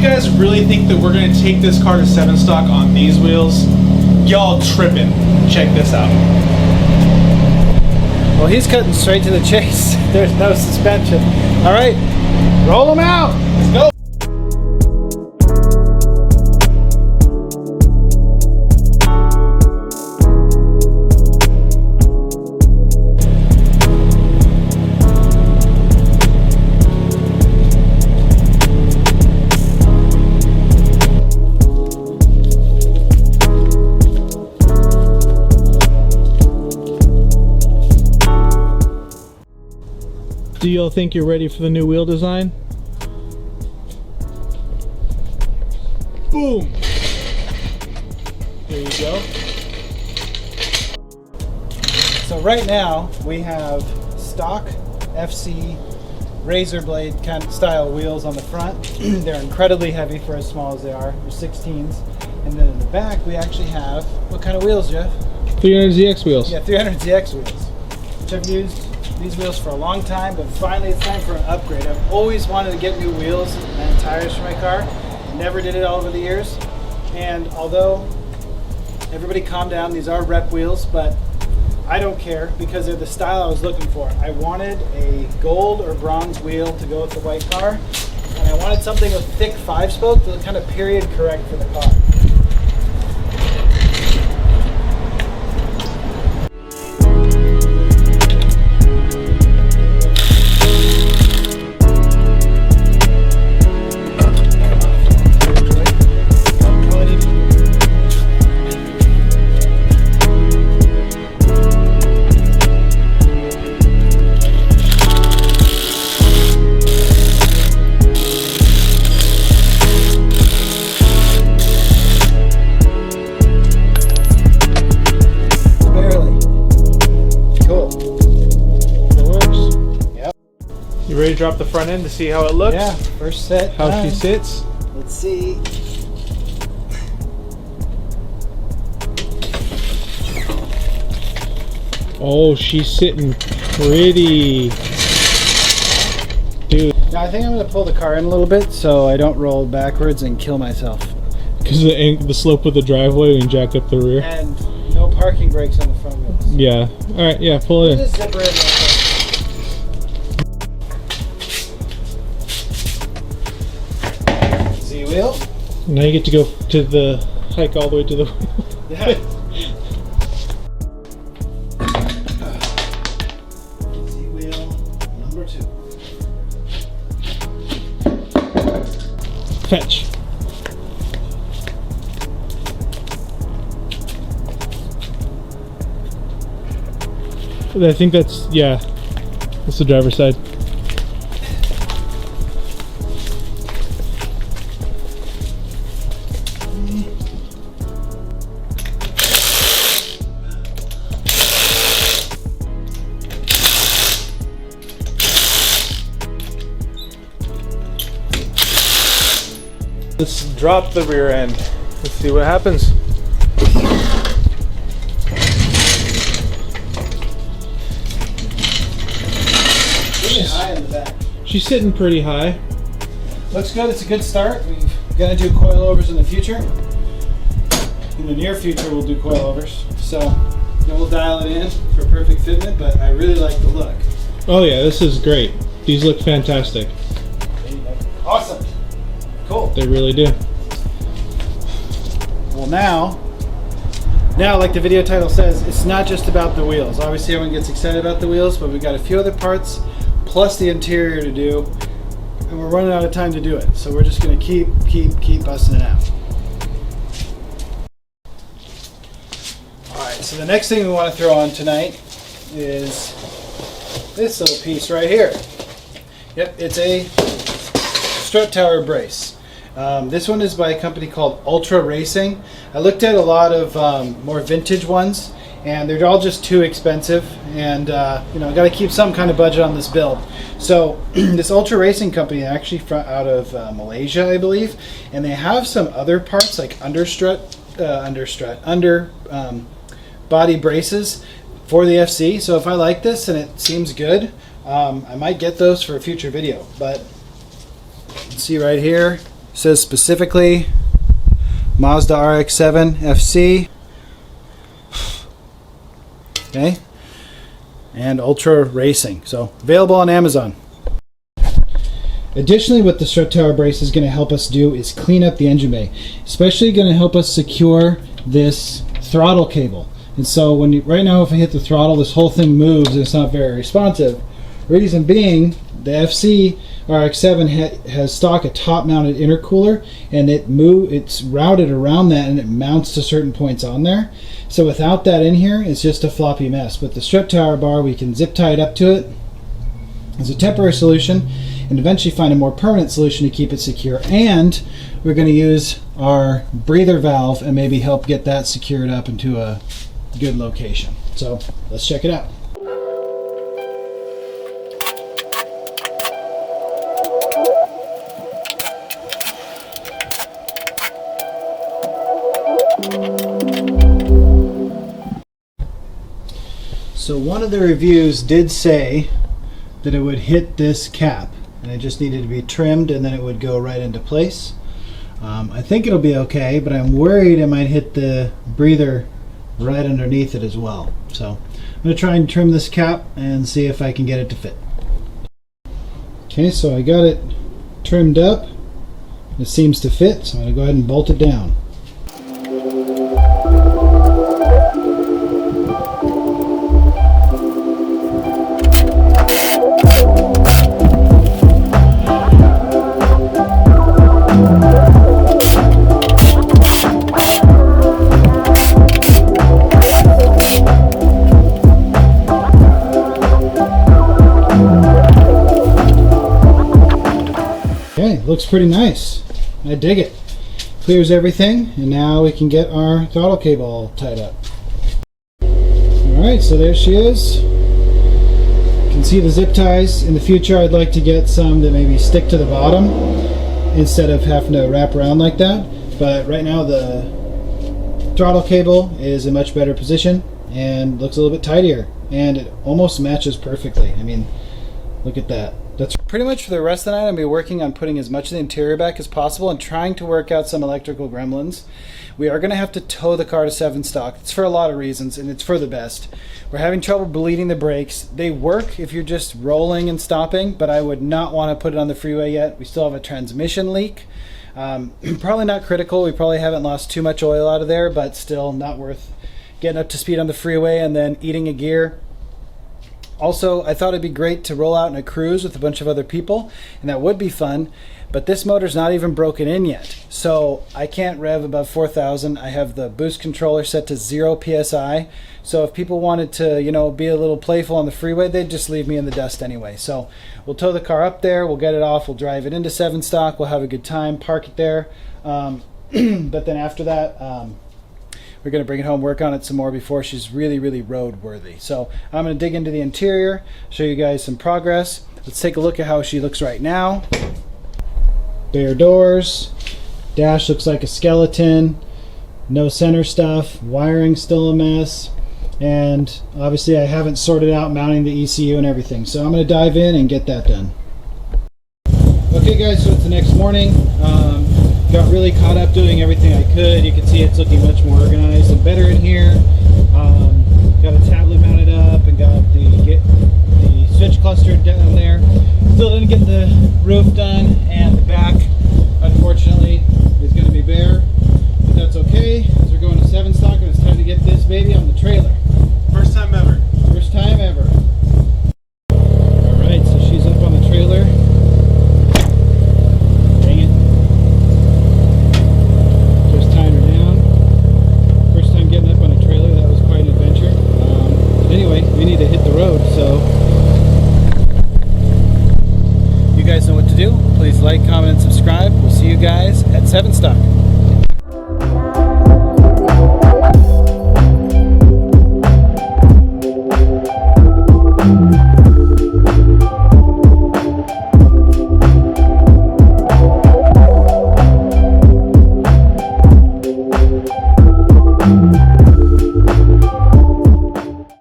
guys really think that we're going to take this car to 7-stock on these wheels, y'all tripping. Check this out. Well, he's cutting straight to the chase. There's no suspension. All right, roll them out. Let's go. Do y'all think you're ready for the new wheel design? Boom! There you go. So right now we have stock FC razor blade kind of style wheels on the front. They're incredibly heavy for as small as they are. They're 16s. And then in the back we actually have, what kind of wheels, Jeff? 300ZX wheels. Yeah, 300ZX wheels, which I've used these wheels for a long time, but finally it's time for an upgrade. I've always wanted to get new wheels and tires for my car. Never did it all over the years. And although everybody calm down, these are rep wheels, but I don't care because they're the style I was looking for. I wanted a gold or bronze wheel to go with the white car, and I wanted something with thick 5-spoke to kind of period correct for the car. Ready to drop the front end to see how it looks? Yeah, first set. How she sits? Let's see. Oh, she's sitting pretty. Dude. Now I think I'm going to pull the car in a little bit so I don't roll backwards and kill myself. Because the slope of the driveway and jack up the rear. And no parking brakes on the front wheels. Yeah. Alright, yeah, pull it in. Just zipper it real quick. Z-wheel. Now you get to go to the hike all the way to the wheel. Yeah. Z-wheel number 2. Fetch. I think that's, yeah, that's the driver's side. Let's drop the rear end. Let's see what happens. High in the back. She's sitting pretty high. Looks good. It's a good start. We're going to do coilovers in the future. In the near future, we'll do coilovers. So then we'll dial it in for perfect fitment, but I really like the look. Oh yeah, this is great. These look fantastic. Awesome. Cool. They really do. Well, now, like the video title says, it's not just about the wheels. Obviously, everyone gets excited about the wheels, but we've got a few other parts plus the interior to do, and we're running out of time to do it. So we're just going to keep busting it out. All right. So the next thing we want to throw on tonight is this little piece right here. Yep, it's a strut tower brace. This one is by a company called Ultra Racing. I looked at a lot of more vintage ones, and they're all just too expensive, and you know, got to keep some kind of budget on this build. So this Ultra Racing company is actually out of Malaysia, I believe, and they have some other parts like under body braces for the FC. So if I like this and it seems good, I might get those for a future video. But see right here, says specifically Mazda RX-7 FC. Okay, and Ultra Racing. So available on Amazon. Additionally, what the strut tower brace is going to help us do is clean up the engine bay. Especially going to help us secure this throttle cable. And so right now if I hit the throttle, this whole thing moves and it's not very responsive. Reason being, the FC RX-7 has stock a top-mounted intercooler, and it's routed around that and it mounts to certain points on there. So without that in here, it's just a floppy mess. With the strut tower bar, we can zip tie it up to it as a temporary solution and eventually find a more permanent solution to keep it secure. And we're going to use our breather valve and maybe help get that secured up into a good location. So let's check it out. So one of the reviews did say that it would hit this cap and it just needed to be trimmed and then it would go right into place. I think it'll be okay, but I'm worried it might hit the breather right underneath it as well. So I'm going to try and trim this cap and see if I can get it to fit. Okay, so I got it trimmed up. It seems to fit, so I'm going to go ahead and bolt it down. Okay, looks pretty nice. I dig it. Clears everything, and now we can get our throttle cable all tied up. Alright, so there she is. You can see the zip ties. In the future, I'd like to get some that maybe stick to the bottom instead of having to wrap around like that. But right now, the throttle cable is in much better position and looks a little bit tidier. And it almost matches perfectly. I mean, look at that. That's pretty much for the rest of the night. I'll be working on putting as much of the interior back as possible and trying to work out some electrical gremlins. We are going to have to tow the car to 7-stock. It's for a lot of reasons, and it's for the best. We're having trouble bleeding the brakes. They work if you're just rolling and stopping, but I would not want to put it on the freeway yet. We still have a transmission leak. Probably not critical. We probably haven't lost too much oil out of there, but still not worth getting up to speed on the freeway and then eating a gear. Also, I thought it'd be great to roll out in a cruise with a bunch of other people, and that would be fun, but this motor's not even broken in yet, so I can't rev above 4,000. I have the boost controller set to 0 PSI, so if people wanted to, be a little playful on the freeway, they'd just leave me in the dust anyway. So we'll tow the car up there, we'll get it off, we'll drive it into 7-stock, we'll have a good time, park it there, but then after that, we're going to bring it home, work on it some more before she's really, really road worthy. So I'm going to dig into the interior, show you guys some progress. Let's take a look at how she looks right now. Bare doors, dash looks like a skeleton, no center stuff, wiring still a mess, and obviously I haven't sorted out mounting the ECU and everything. So I'm going to dive in and get that done. Okay guys, so it's the next morning. Got really caught up doing everything I could. You can see it's looking much more organized and better in here. Got a tablet mounted up and got the switch cluster down there. Still didn't get the roof done, and the back, unfortunately, is going to be bare. But that's okay, because we're going to 7-stock and it's time to get this baby on the trailer. First time ever. First time ever. Alright, so she's up on the trailer. Dang it. Just tying her down. First time getting up on a trailer, that was quite an adventure. But anyway, we need to hit the road, so you guys know what to do. Please like, comment, and subscribe. We'll see you guys at 7-stock.